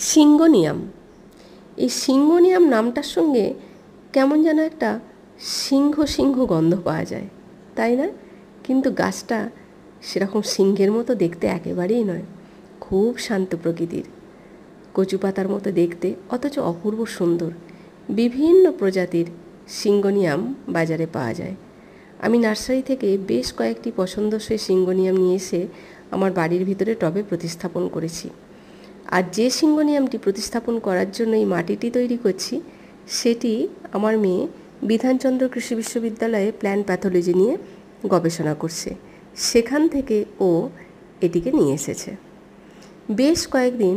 Syngonium. এই syngonium নামটার সঙ্গে কেমন যেন একটা সিংহ সিংহ গন্ধ পাওয়া যায়, তাই না? কিন্তু গাছটা সেরকম সিংহের মতো দেখতে একেবারেই নয়, খুব শান্ত প্রকৃতির, কচু পাতার মতো দেখতে, অথচ অপূর্ব সুন্দর। বিভিন্ন প্রজাতির সিঙ্গোনিয়াম বাজারে পাওয়া যায়। আমি নার্সারি থেকে বেশ কয়েকটি পছন্দসই সিঙ্গোনিয়াম নিয়ে এসে আমার বাড়ির ভিতরে টবে প্রতিস্থাপন করেছি। আর যে সিঙ্গোনিয়ামটি প্রতিস্থাপন করার জন্য এই মাটিটি তৈরি করছি, সেটি আমার মেয়ে বিধানচন্দ্র কৃষি বিশ্ববিদ্যালয়ে প্ল্যান্ট প্যাথোলজি নিয়ে গবেষণা করছে, সেখান থেকে ও এটিকে নিয়ে এসেছে। বেশ কয়েকদিন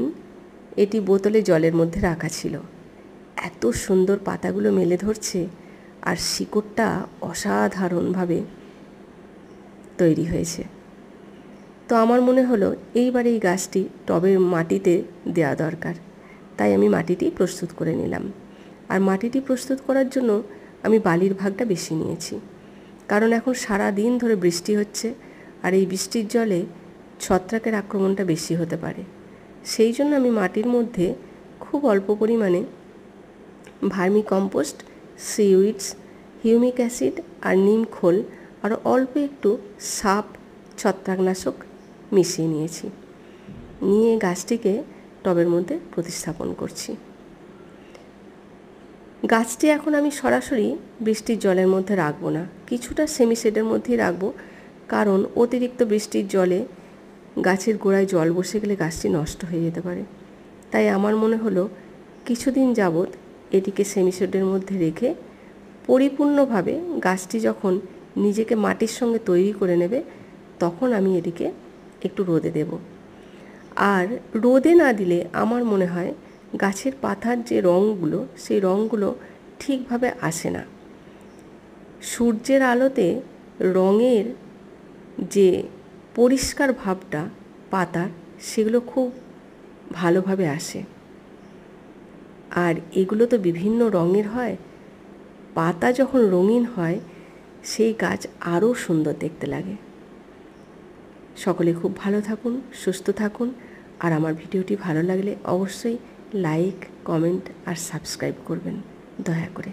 এটি বোতলে জলের মধ্যে রাখা ছিল। এত সুন্দর পাতাগুলো মেলে ধরছে, আর শিকড়টা অসাধারণভাবে তৈরি হয়েছে। তো আমার মনে হলো এইবার এই গাছটি টবের মাটিতে দেওয়া দরকার, তাই আমি মাটিটি প্রস্তুত করে নিলাম। আর মাটিটি প্রস্তুত করার জন্য আমি বালির ভাগটা বেশি নিয়েছি, কারণ এখন সারা দিন ধরে বৃষ্টি হচ্ছে, আর এই বৃষ্টির জলে ছত্রাকের আক্রমণটা বেশি হতে পারে। সেই জন্য আমি মাটির মধ্যে খুব অল্প পরিমাণে vermi compost, seaweeds, humic acid আর নিম খোল আর অল্প একটু সাপ ছত্রাকনাশক মিশিয়ে নিয়েছি। নিয়ে গাছটিকে টবের মধ্যে প্রতিস্থাপন করছি। গাছটি এখন আমি সরাসরি বৃষ্টির জলের মধ্যে রাখবো না, কিছুটা সেমিশেডের মধ্যেই রাখবো, কারণ অতিরিক্ত বৃষ্টির জলে গাছের গোড়ায় জল বসে গেলে গাছটি নষ্ট হয়ে যেতে পারে। তাই আমার মনে হলো কিছুদিন যাবৎ এটিকে সেমিশেডের মধ্যে রেখে পরিপূর্ণভাবে গাছটি যখন নিজেকে মাটির সঙ্গে তৈরি করে নেবে, তখন আমি এটিকে একটু রোদে দেব। আর রোদে না দিলে আমার মনে হয় গাছের পাতার যে রঙগুলো, সেই রঙগুলো ঠিকভাবে আসে না। সূর্যের আলোতে রঙের যে পরিষ্কার ভাবটা পাতার, সেগুলো খুব ভালোভাবে আসে। আর এগুলো তো বিভিন্ন রঙের হয়, পাতা যখন রঙিন হয় সেই গাছ আরও সুন্দর দেখতে লাগে। সকলে খুব ভালো থাকুন, সুস্থ থাকুন, আর আমার ভিডিওটি ভালো লাগলে অবশ্যই লাইক, কমেন্ট আর সাবস্ক্রাইব করবেন দয়া করে।